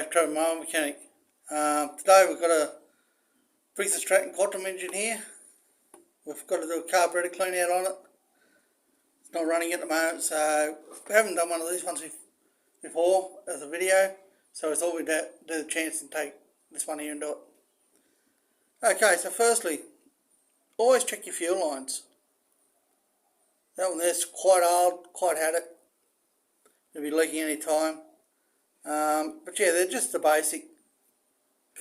Back to my mechanic. Today we've got a Briggs Stratton quantum engine here. We've got to do a carburettor clean out on it. It's not running at the moment, so we haven't done one of these ones before as a video, so we thought we'd do the chance and take this one here and do it. Okay, so firstly, always check your fuel lines. That one there's quite old, quite had it. It'll be leaking any time. But yeah, they're just the basic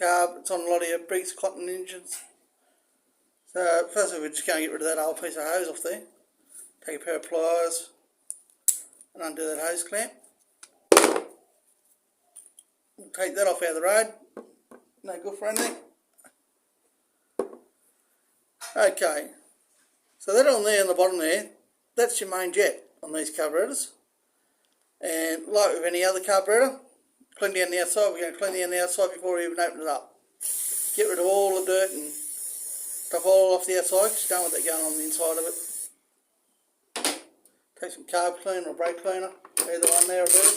carb. It's on a lot of your Briggs cotton engines. So firstly, we're just going to get rid of that old piece of hose off there. Take a pair of pliers and undo that hose clamp. We'll take that off out of the road. No good for anything. Okay, so that on there on the bottom there, that's your main jet on these carburetors. And like with any other carburettor, clean down the outside. We're going to clean down the outside before we even open it up. Get rid of all the dirt and stuff all off the outside, because you don't want that going on the inside of it. Take some carb cleaner or brake cleaner, either one there or there,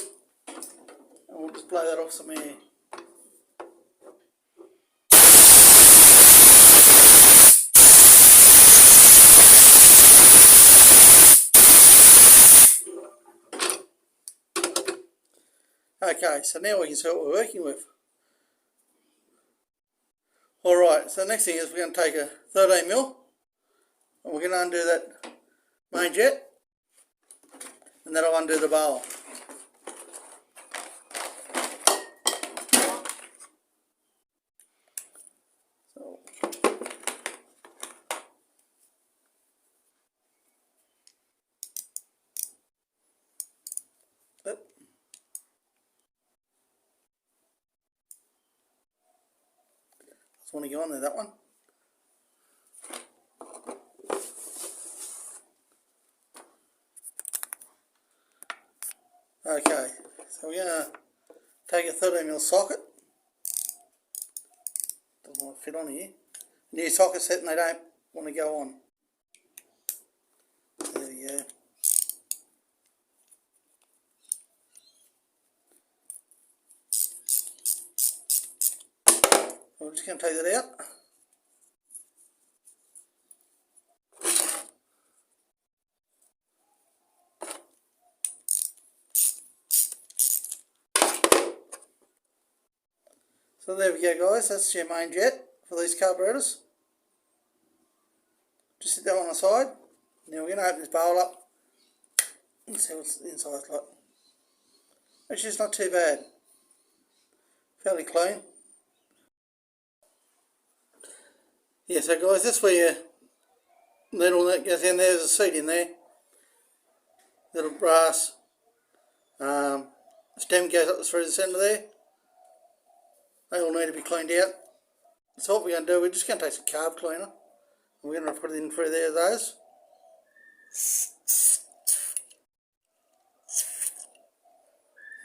and we'll just blow that off some air. Okay, so now we can see what we're working with. Alright, so the next thing is we're going to take a 13mm and we're going to undo that main jet, and that'll undo the bowl. Just want to go on there, that one. Okay, so we're going to take a 13mm socket. Doesn't want to fit on here. New socket set and they don't want to go on. There we go. We're just going to take that out. So there we go, guys, that's your main jet for these carburetors. Just sit that on the side. Now we're going to open this bowl up and see what the inside's like. Actually, it's not too bad. Fairly clean. Yeah, so guys, that's where your little that goes in. There's a seat in there. Little brass stem goes up through the centre there. They all need to be cleaned out. So what we're going to do, we're just going to take some carb cleaner and we're going to put it in through there, those.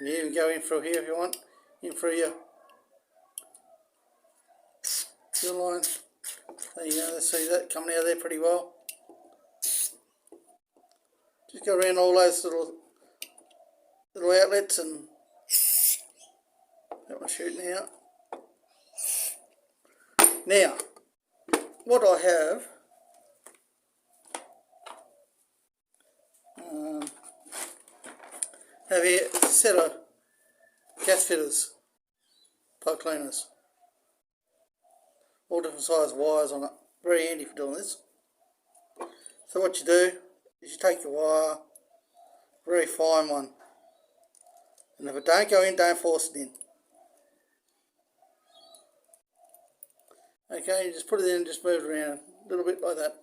And you can go in through here if you want, in through your fuel line. There you go, let's see that coming out of there pretty well. Just go around all those little outlets and that one's shooting out. Now, what I have here is a set of gas fitters, pipe cleaners. All different size wires on it. Very handy for doing this. So what you do is you take your wire, very fine one, and if it don't go in, don't force it in. Okay, you just put it in and just move it around a little bit like that.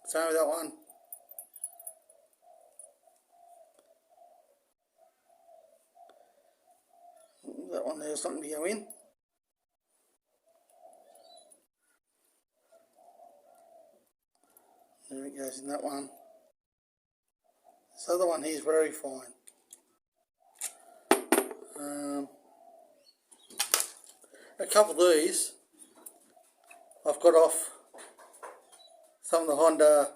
Same with that one. That one there's not going to go in. There it goes in that one. This other one here is very fine. A couple of these I've got off some of the Honda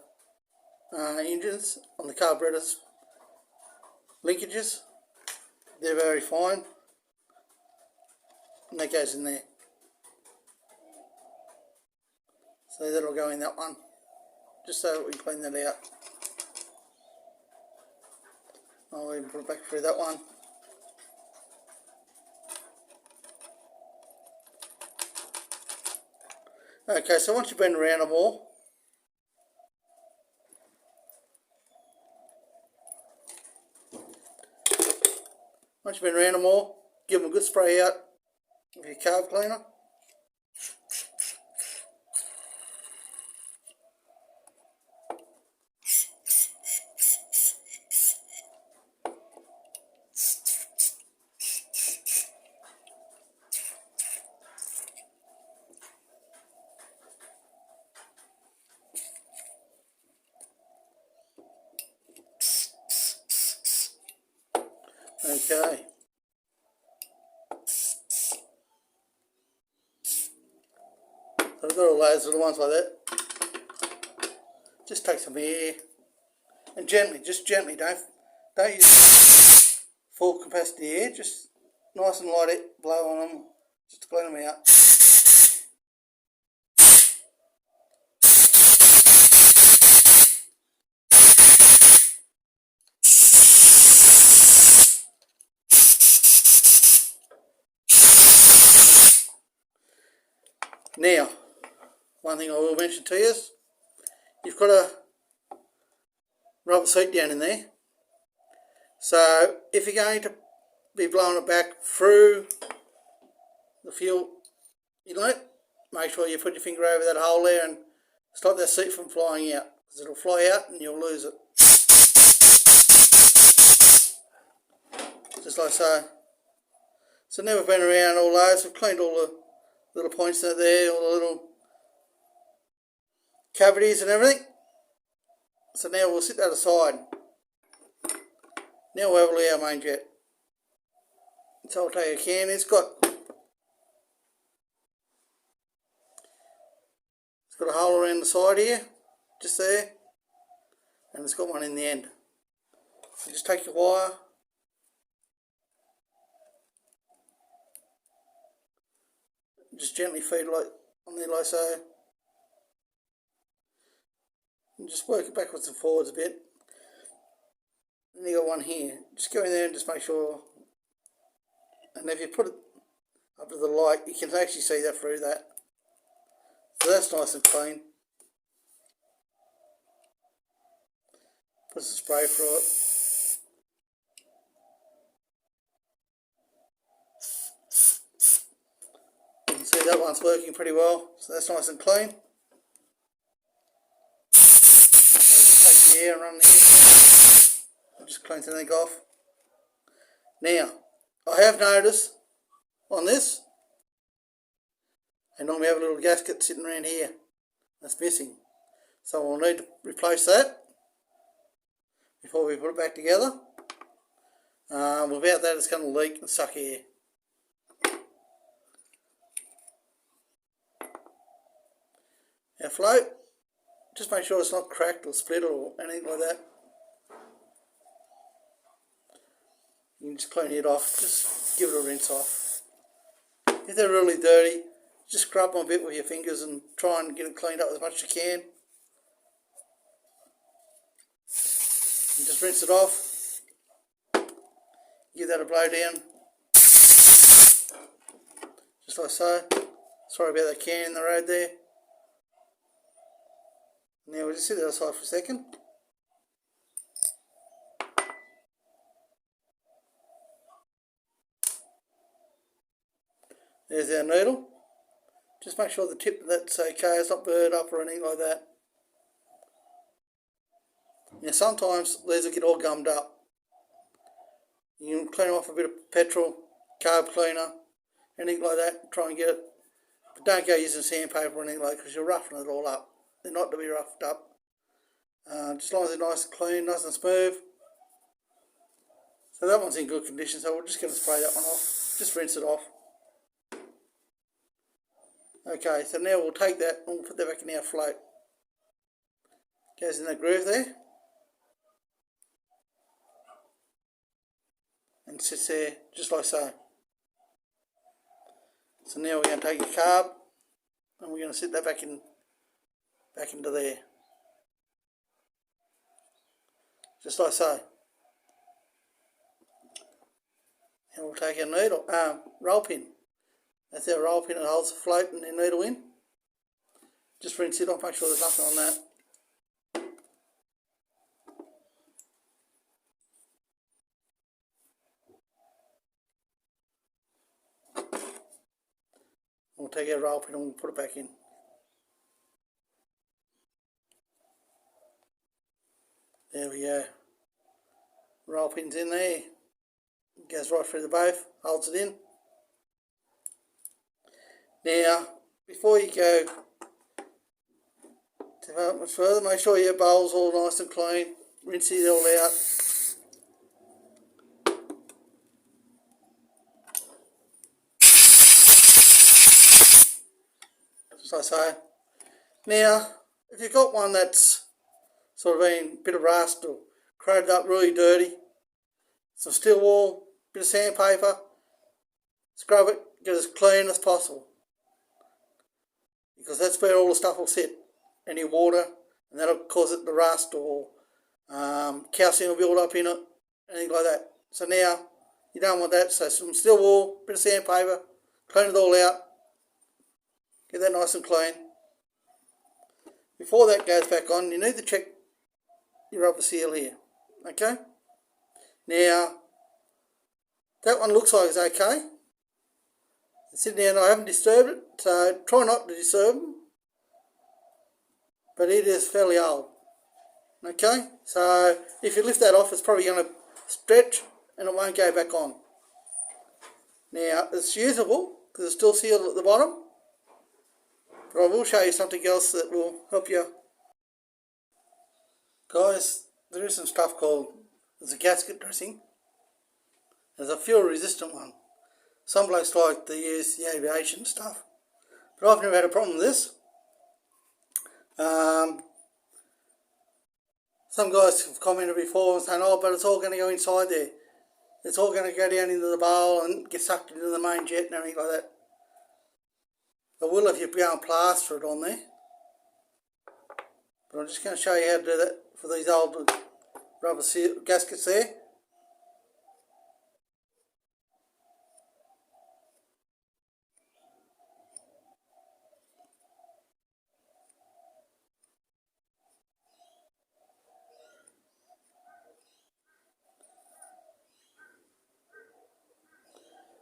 engines on the carburetors linkages. They're very fine. And that goes in there. So that'll go in that one. Just so that we clean that out. I'll even put it back through that one. Okay, so once you've been around them all, give them a good spray out with your carb cleaner. Okay. So I've got all those little ones like that. Just take some air and gently, just gently, don't use full capacity air, just nice and light it, blow on them, just to clean them out. Now, one thing I will mention to you is, you've got a rubber seat down in there. So if you're going to be blowing it back through the fuel inlet, make sure you put your finger over that hole there and stop that seat from flying out, because it'll fly out and you'll lose it. Just like so. So now we've been around all those, we've cleaned all the little points out there, all the little cavities and everything. So now we'll sit that aside. Now we'll have a look at our main jet. So I'll take a can. It's got a hole around the side here, just there, and it's got one in the end. So just take your wire, just gently feed like on there like so, and just work it backwards and forwards a bit. And you got one here. Just go in there and just make sure. And if you put it up to the light, you can actually see that through that. So that's nice and clean. Put some spray through it. You can see that one's working pretty well. So that's nice and clean. So just take the air and run the air. I'll just clean everything off. Now, I have noticed on this, I normally have a little gasket sitting around here that's missing. So we'll need to replace that before we put it back together. Without that, it's going to leak and suck air. Our float, just make sure it's not cracked or split or anything like that. You can just clean it off, just give it a rinse off. If they're really dirty, just scrub them a bit with your fingers and try and get it cleaned up as much as you can. And just rinse it off. Give that a blow down. Just like so. Sorry about that can in the road there. Now we'll just sit that aside for a second. There's our needle. Just make sure the tip of that's okay, it's not burred up or anything like that. Now sometimes these will get all gummed up. You can clean them off a bit of petrol, carb cleaner, anything like that, try and get it. But don't go using sandpaper or anything like that, because you're roughing it all up. They're not to be roughed up. Just as long as they're nice and clean, nice and smooth. So that one's in good condition, so we're just going to spray that one off. Just rinse it off. Okay, so now we'll take that and we'll put that back in our float. Goes in that groove there. and sits there just like so. So now we're going to take your carb and we're going to sit that back into there, just like so. And we'll take our roll pin. That's our roll pin that holds the float and the needle in. Just rinse it off, make sure there's nothing on that. We'll take our roll pin and we'll put it back in. There we go. Roll pin's in there. It goes right through the both, holds it in. Now, before you go much further, make sure your bowl's all nice and clean. Rinse it all out. Just like so. Now, if you've got one that's sort of been a bit of rust or corroded up really dirty, some steel wool, bit of sandpaper, scrub it, get as clean as possible. Because that's where all the stuff will sit. Any water, and that'll cause it to rust, or calcium will build up in it, anything like that. So now, you don't want that, so some steel wool, bit of sandpaper, clean it all out, get that nice and clean. Before that goes back on, you need to check your rubber seal here, okay? Now, that one looks like it's okay. It's sitting there and I haven't disturbed it, so try not to disturb them. But it is fairly old. Okay, so if you lift that off, it's probably going to stretch and it won't go back on. Now, it's usable because it's still sealed at the bottom. But I will show you something else that will help you. Guys, there is some stuff called, there's a gasket dressing. There's a fuel resistant one. Some blokes like to use the aviation stuff. But I've never had a problem with this. Some guys have commented before and saying, oh, but it's all going to go inside there. It's all going to go down into the bowl and get sucked into the main jet and everything like that. It will if you go and plaster it on there. But I'm just going to show you how to do that for these old rubber gaskets there.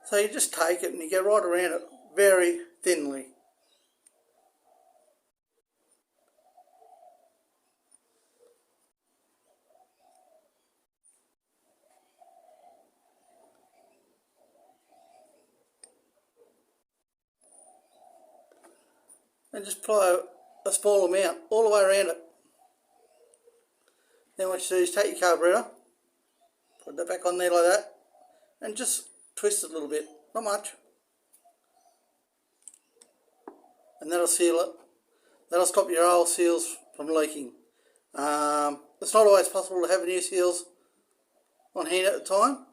So you just take it and you go right around it very thinly. And just apply a small amount all the way around it. Then what you do is take your carburettor, put that back on there like that, and just twist it a little bit, not much. And that'll seal it. That'll stop your old seals from leaking. It's not always possible to have new seals on hand at the time.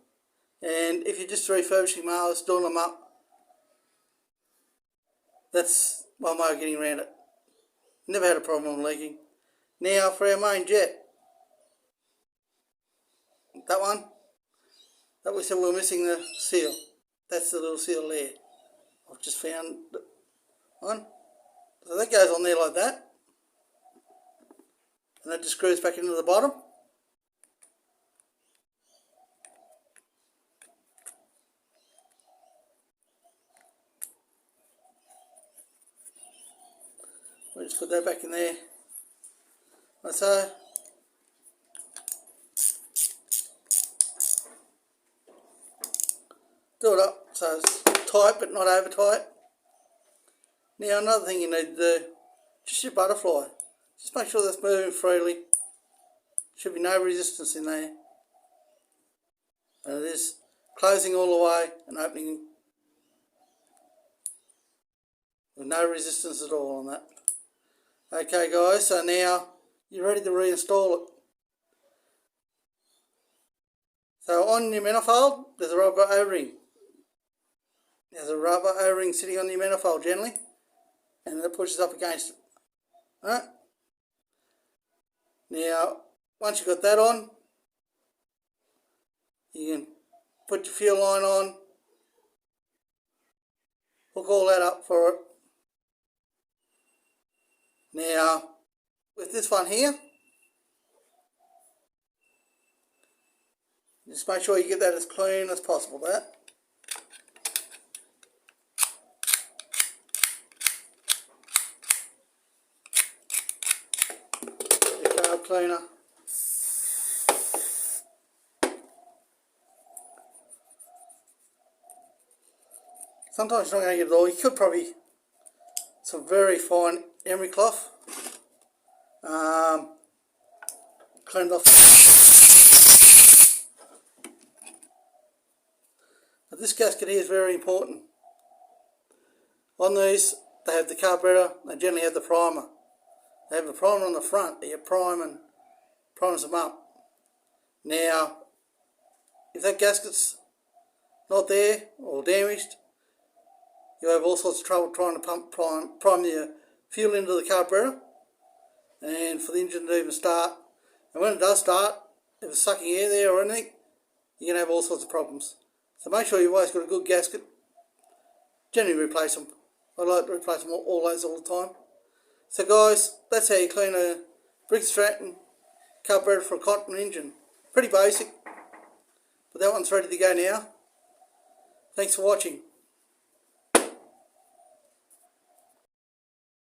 And if you're just refurbishing mowers, doing them up, that's one way of getting around it. Never had a problem with leaking. Now for our main jet. That one, that we said we were missing the seal. That's the little seal there. I've just found one. So that goes on there like that. And that just screws back into the bottom. We'll just put that back in there, like so. Do it up so it's tight but not over tight. Now another thing you need to do, just your butterfly. Just make sure that's moving freely. Should be no resistance in there. And it is closing all the way and opening with no resistance at all on that. Okay guys, so now you're ready to reinstall it. So on your manifold, there's a rubber O-ring. There's a rubber O-ring sitting on your manifold generally, and it pushes up against it. Alright? Now, once you've got that on, you can put your fuel line on, hook all that up for it. Now, with this one here, just make sure you get that as clean as possible, that. Your carb cleaner. Sometimes you're not going to get it all. You could probably, some very fine emery cloth, clean it off. But this gasket here is very important. On these, they have the carburettor, they generally have the primer. They have the primer on the front that you primes them up. Now, if that gasket's not there or damaged, you have all sorts of trouble trying to prime the fuel into the carburettor and for the engine to even start. And when it does start, if it's sucking air there or anything, you're going to have all sorts of problems. So make sure you've always got a good gasket. Generally replace them. I like to replace them all those all the time. So guys, that's how you clean a Briggs Stratton carburettor for a cotton engine. Pretty basic, but that one's ready to go now. Thanks for watching.